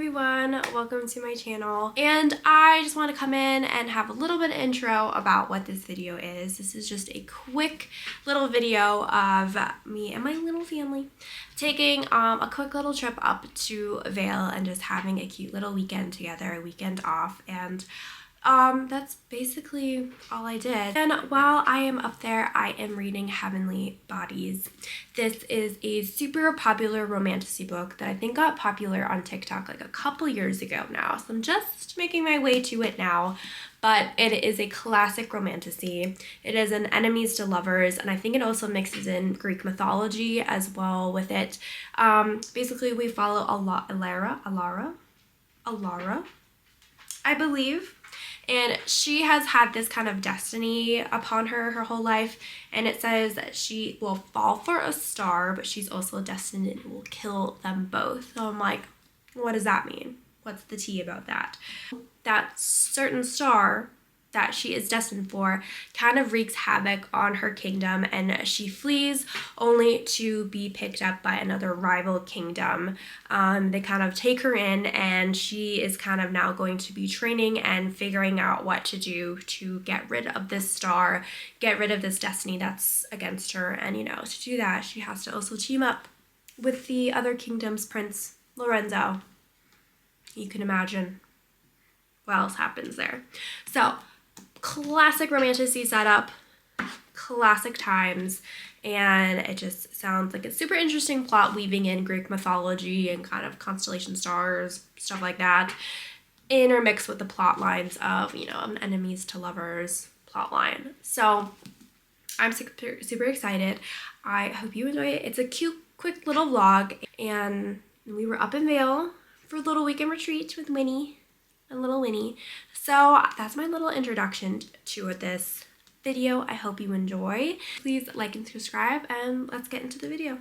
everyone, welcome to my channel, and I just want to come in and have a little bit of intro about what this video is. This is just a quick little video of me and my little family taking a quick little trip up to Vail and just having a cute little weekend together, a weekend off, and that's basically all I did. And while I am up there, I am reading Heavenly Bodies. This is a super popular romantasy book that I think got popular on TikTok like a couple years ago now. So I'm just making my way to it now, but it is a classic romantasy. It is an enemies to lovers, and I think it also mixes in Greek mythology as well with it. Basically, we follow Alara, I believe. And she has had this kind of destiny upon her whole life. And it says that she will fall for a star, but she's also destined and will kill them both. So I'm like, what does that mean? What's the tea about that? That certain star that she is destined for kind of wreaks havoc on her kingdom, and she flees only to be picked up by another rival kingdom. They kind of take her in, and she is kind of now going to be training and figuring out what to do to get rid of this star, get rid of this destiny that's against her. And to do that, she has to also team up with the other kingdom's prince, Lorenzo. You can imagine what else happens there. So classic romantasy setup, classic times, and it just sounds like a super interesting plot weaving in Greek mythology and kind of constellation stars, stuff like that, intermixed with the plot lines of, an enemies to lovers plot line. So I'm super excited. I hope you enjoy it. It's a cute, quick little vlog, and we were up in Vail for a little weekend retreat with Winnie, and little Winnie. So that's my little introduction to this video. I hope you enjoy. Please like and subscribe, and let's get into the video.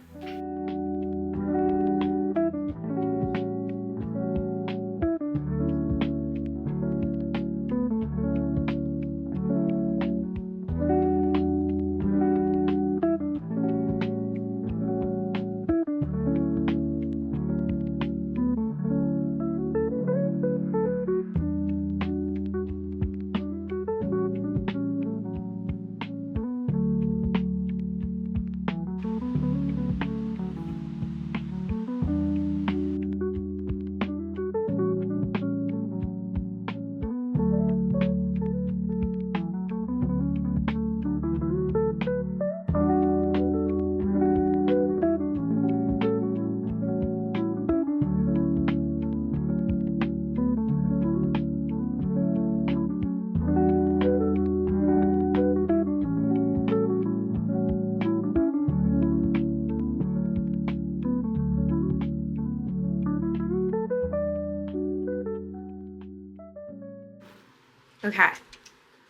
Okay,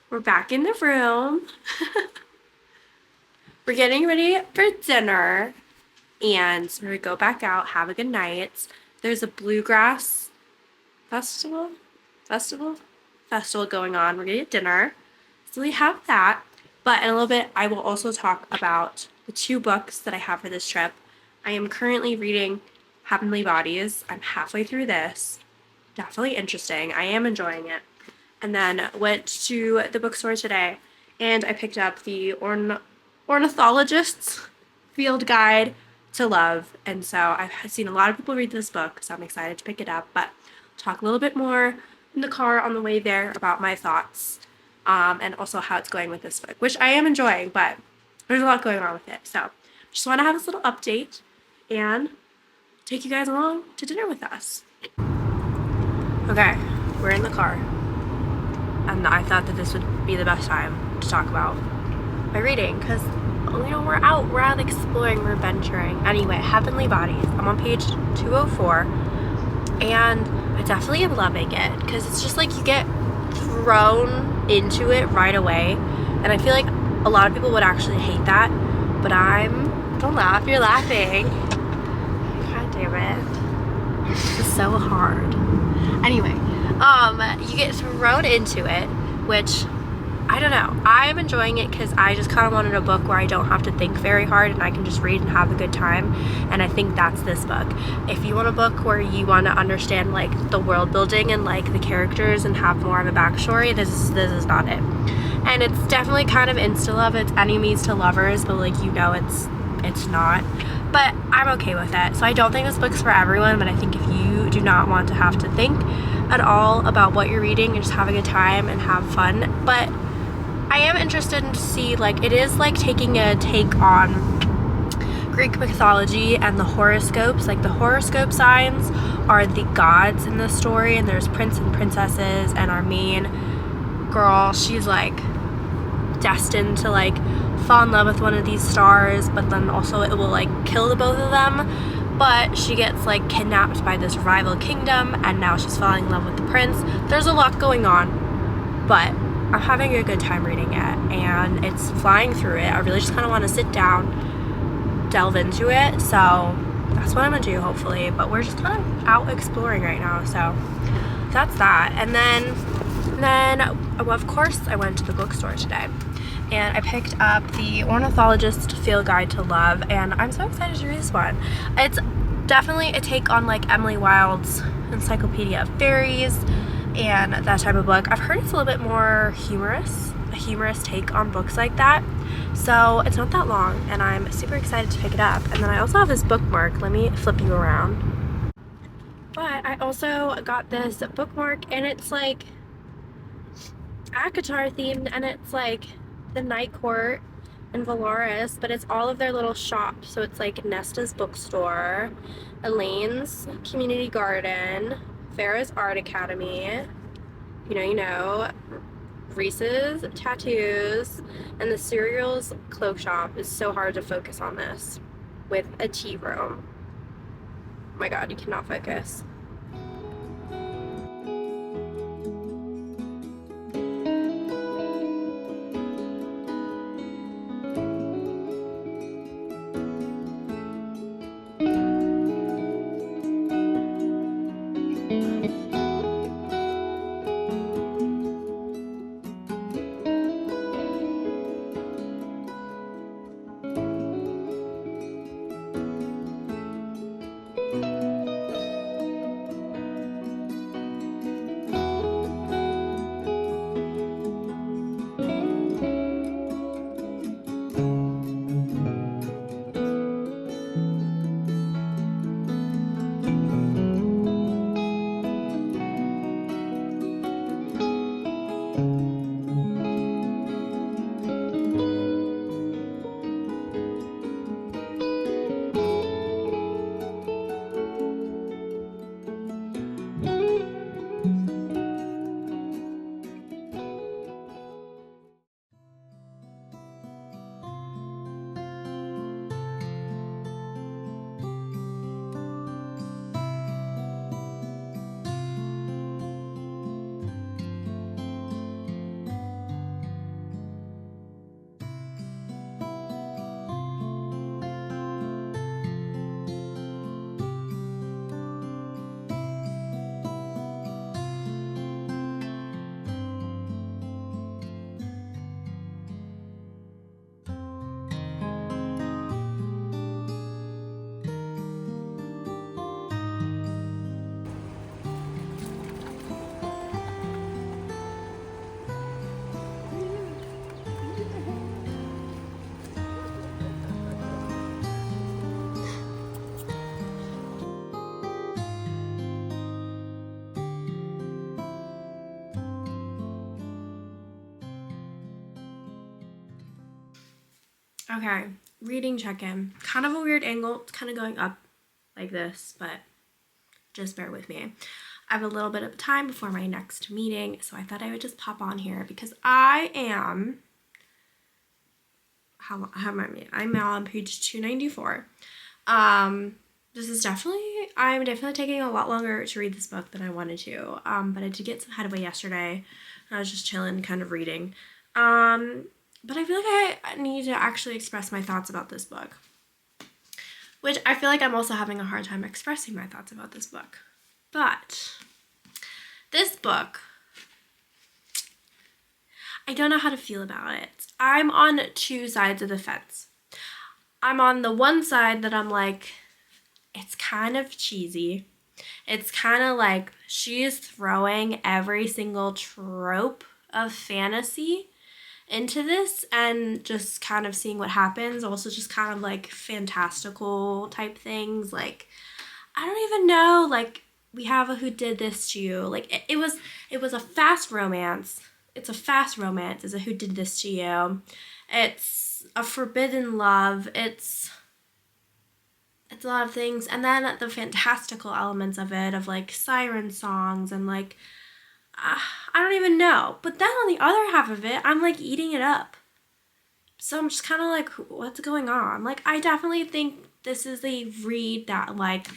we're back in the room. We're getting ready for dinner, and we're gonna go back out, have a good night. There's a bluegrass festival going on. We're gonna get dinner, so we have that. But in a little bit, I will also talk about the 2 books that I have for this trip. I am currently reading Heavenly Bodies. I'm halfway through this. Definitely interesting. I am enjoying it. And then went to the bookstore today, and I picked up the Ornithologist's Field Guide to Love. And so I've seen a lot of people read this book, so I'm excited to pick it up. But I'll talk a little bit more in the car on the way there about my thoughts, and also how it's going with this book, which I am enjoying, but there's a lot going on with it. So just want to have this little update and take you guys along to dinner with us. Okay, we're in the car. And I thought that this would be the best time to talk about my reading, because, we're out exploring, we're venturing. Anyway, Heavenly Bodies. I'm on page 204, and I definitely am loving it, because it's just like you get thrown into it right away, and I feel like a lot of people would actually hate that, but don't laugh, you're laughing. God damn it. It's so hard. Anyway. You get thrown into it, which I don't know. I'm enjoying it because I just kind of wanted a book where I don't have to think very hard and I can just read and have a good time. And I think that's this book. If you want a book where you want to understand like the world building and like the characters and have more of a backstory, this is not it. And it's definitely kind of insta love. It's enemies to lovers, but like it's not. But I'm okay with it. So I don't think this book's for everyone, but I think if you do not want to have to think at all about what you're reading and just have a good time and have fun, but I am interested to see, like, it is like taking a take on Greek mythology and the horoscopes. Like, the horoscope signs are the gods in the story, and there's prince and princesses, and our main girl, she's like destined to like fall in love with one of these stars, but then also it will like kill the both of them. But she gets like kidnapped by this rival kingdom, and now she's falling in love with the prince. There's a lot going on, but I'm having a good time reading it, and it's flying through it. I really just kind of want to sit down, delve into it, so that's what I'm gonna do, hopefully. But we're just kind of out exploring right now, so that's that. And then of course I went to the bookstore today, and I picked up the Ornithologist Field Guide to Love, and I'm so excited to read this one. It's definitely a take on like Emily Wilde's Encyclopedia of Fairies and that type of book. I've heard it's a little bit more humorous, a humorous take on books like that. So it's not that long, and I'm super excited to pick it up. And then I also have this bookmark. Let me flip you around. But I also got this bookmark, and it's like ACOTAR themed, and it's like the Night Court and Valoris, but it's all of their little shops. So it's like Nesta's bookstore, Elaine's community garden, Farrah's Art Academy, you know, Reese's tattoos, and the cereal's cloak shop. Is so hard to focus on this with a tea room. Oh my god, you cannot focus. Okay, reading check-in. Kind of a weird angle. It's kind of going up like this, but just bear with me. I have a little bit of time before my next meeting, so I thought I would just pop on here because I am, how am I? I'm now on page 294. This is I'm definitely taking a lot longer to read this book than I wanted to, but I did get some headway yesterday. I was just chilling, kind of reading. But I feel like I need to actually express my thoughts about this book, which I feel like I'm also having a hard time expressing my thoughts about this book. But this book, I don't know how to feel about it. I'm on two sides of the fence. I'm on the one side that I'm like, it's kind of cheesy. It's kind of like she's throwing every single trope of fantasy into this and just kind of seeing what happens. Also just kind of like fantastical type things. Like, I don't even know, like, we have a Who Did This to You. Like, it was a fast romance. It's a fast romance. It's a Who Did This to You. It's a forbidden love. It's a lot of things. And then the fantastical elements of it, of like siren songs and like, I don't even know. But then on the other half of it, I'm like eating it up. So I'm just kind of like, what's going on? Like, I definitely think this is a read that like,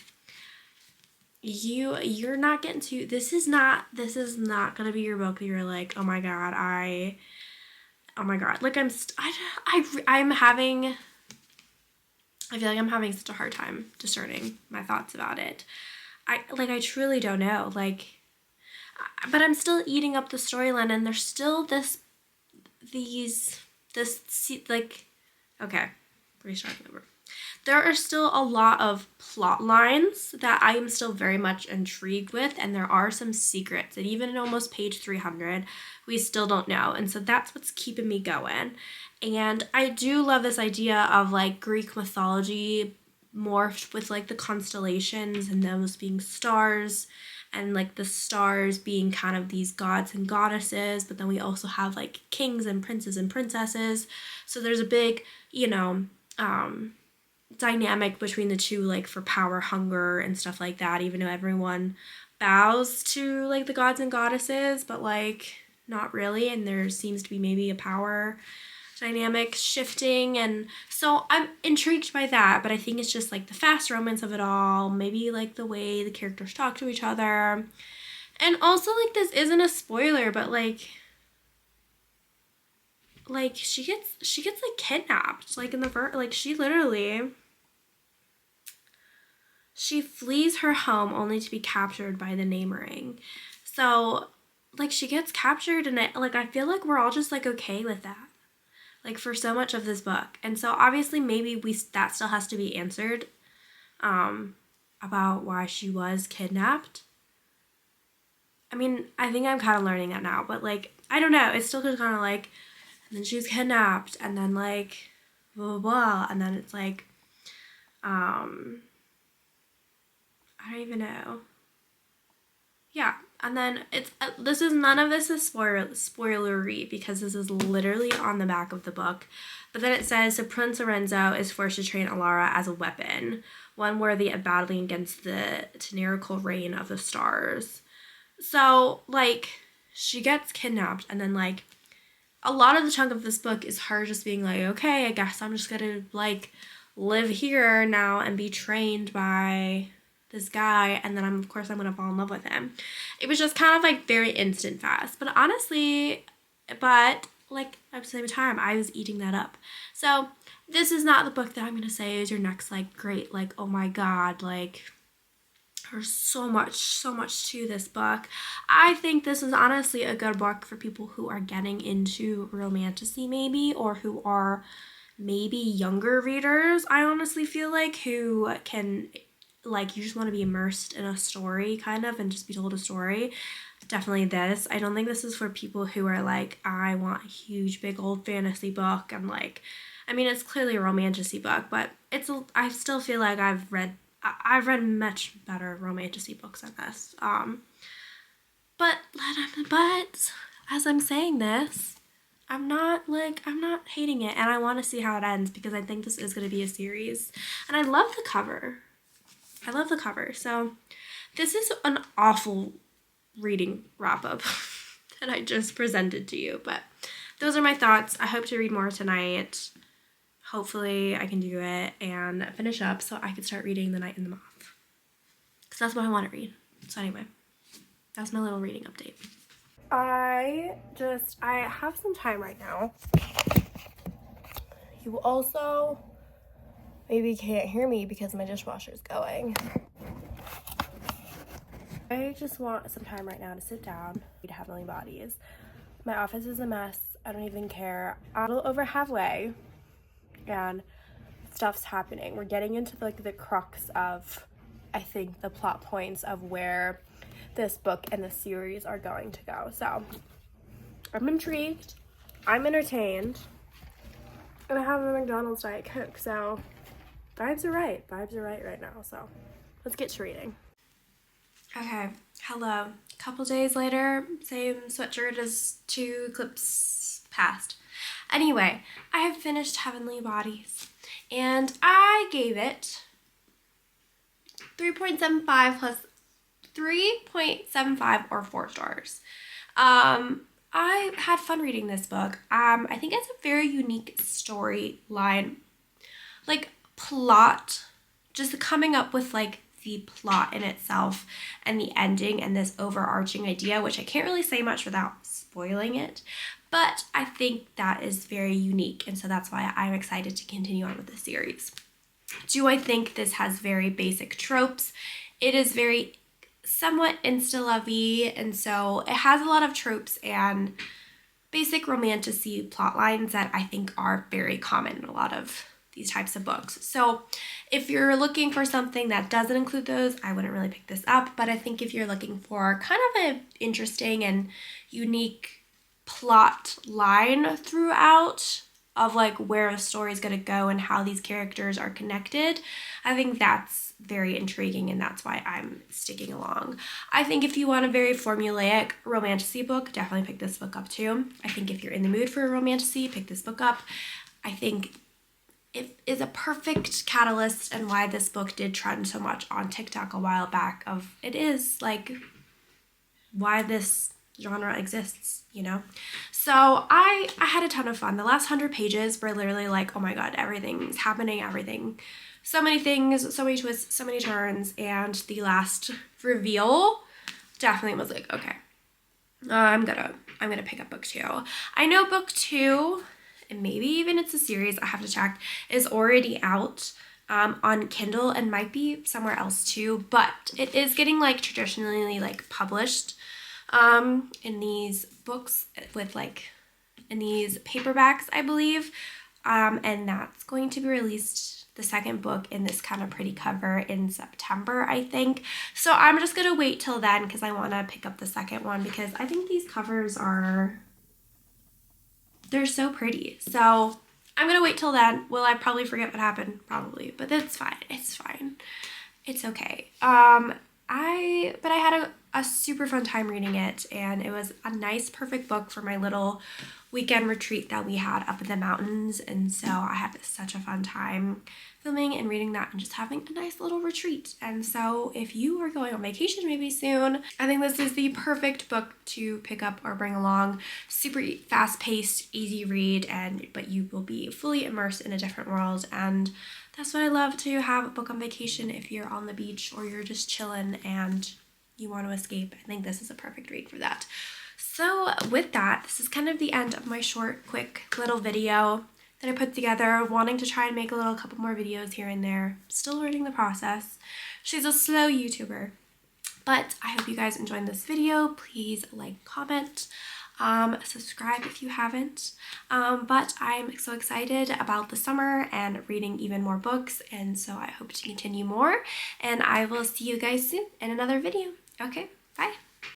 you're not getting to, this is not gonna be your book that you're like, oh my god, like I feel like I'm having such a hard time discerning my thoughts about it. I truly don't know, like, but I'm still eating up the storyline, and there's still like, okay, restarting over. There are still a lot of plot lines that I am still very much intrigued with, and there are some secrets, and even in almost page 300, we still don't know, and so that's what's keeping me going. And I do love this idea of like Greek mythology morphed with like the constellations and those being stars, and like the stars being kind of these gods and goddesses, but then we also have like kings and princes and princesses, so there's a big, dynamic between the two, like for power, hunger, and stuff like that, even though everyone bows to like the gods and goddesses, but like not really, and there seems to be maybe a power dynamic shifting, and so I'm intrigued by that, but I think it's just like the fast romance of it all, maybe like the way the characters talk to each other, and also like this isn't a spoiler, but like she gets like kidnapped, like in the like she flees her home only to be captured by the name ring. So like she gets captured, and I feel like we're all just like okay with that, like for so much of this book. And so obviously maybe that still has to be answered, about why she was kidnapped. I mean, I think I'm kind of learning that now, but like, I don't know, it's still kind of like, and then she was kidnapped, and then like, blah, blah, blah, and then it's like, I don't even know. Yeah, and then it's, none of this is spoilery, because this is literally on the back of the book. But then it says, so Prince Lorenzo is forced to train Alara as a weapon, one worthy of battling against the tyrannical reign of the stars. So, like, she gets kidnapped, and then, like, a lot of the chunk of this book is her just being like, okay, I guess I'm just gonna, like, live here now and be trained by this guy, and then I'm gonna fall in love with him. It was just kind of like very instant fast, but honestly, like at the same time, I was eating that up. So this is not the book that I'm gonna say is your next like great, like, oh my god, like there's so much to this book. I think this is honestly a good book for people who are getting into romantasy maybe, or who are maybe younger readers, I honestly feel like, who can, like, you just want to be immersed in a story kind of and just be told a story. Definitely this. I don't think this is for people who are like, I want a huge big old fantasy book, and like, I mean, it's clearly a romantasy book, but I still feel like I've read much better romantasy books than this. But as I'm saying this, I'm not hating it, and I want to see how it ends, because I think this is going to be a series, and I love the cover. So this is an awful reading wrap-up that I just presented to you, but those are my thoughts. I hope to read more tonight. Hopefully I can do it and finish up so I can start reading The Night and the Moth, because that's what I want to read. So anyway, that's my little reading update. I have some time right now. You also maybe can't hear me because my dishwasher's going. I just want some time right now to sit down, to have Million Bodies. My office is a mess. I don't even care. I'm a little over halfway and stuff's happening. We're getting into like the crux of, I think, the plot points of where this book and the series are going to go. So I'm intrigued, I'm entertained, and I have a McDonald's Diet Coke, so vibes are right right now. So let's get to reading. Okay, hello. Couple days later, same sweatshirt as 2 clips past. Anyway, I have finished Heavenly Bodies, and I gave it 3.75 plus 3.75 or 4 stars. I had fun reading this book. I think it's a very unique storyline, like plot, just coming up with like the plot in itself and the ending and this overarching idea, which I can't really say much without spoiling it, but I think that is very unique, and so that's why I'm excited to continue on with the series. Do I think this has very basic tropes? It is very somewhat insta-lovey, and so it has a lot of tropes and basic romantic-y plot lines that I think are very common in a lot of these types of books. So if you're looking for something that doesn't include those, I wouldn't really pick this up, but I think if you're looking for kind of an interesting and unique plot line throughout of like where a story is going to go and how these characters are connected, I think that's very intriguing, and that's why I'm sticking along. I think if you want a very formulaic romantasy book, definitely pick this book up too. I think if you're in the mood for a romantasy, pick this book up. I think it is a perfect catalyst, and why this book did trend so much on TikTok a while back, of it is like why this genre exists, you know? So I had a ton of fun. The last 100 pages were literally like, oh my god, everything's happening, everything. So many things, so many twists, so many turns, and the last reveal definitely was like, okay, I'm gonna pick up book 2. I know book 2, and maybe even it's a series, I have to check, is already out on Kindle and might be somewhere else too, but it is getting like traditionally like published in these books with like in these paperbacks, I believe, and that's going to be released, the second book in this kind of pretty cover, in September, I think. So I'm just gonna wait till then because I want to pick up the second one, because I think these covers they're so pretty. So I'm gonna wait till then. Will I probably forget what happened? Probably, but that's fine. It's fine. It's okay. But I had a super fun time reading it, and it was a nice, perfect book for my little weekend retreat that we had up in the mountains, and so I had such a fun time filming and reading that and just having a nice little retreat. And so if you are going on vacation maybe soon, I think this is the perfect book to pick up or bring along. Super fast-paced, easy read, but you will be fully immersed in a different world, and that's what I love to have a book on vacation. If you're on the beach or you're just chilling and you want to escape, I think this is a perfect read for that. So with that, this is kind of the end of my short, quick little video that I put together, wanting to try and make a couple more videos here and there. Still learning the process. She's a slow YouTuber. But I hope you guys enjoyed this video. Please like, comment, subscribe if you haven't. But I'm so excited about the summer and reading even more books, and so I hope to continue more. And I will see you guys soon in another video. Okay, bye.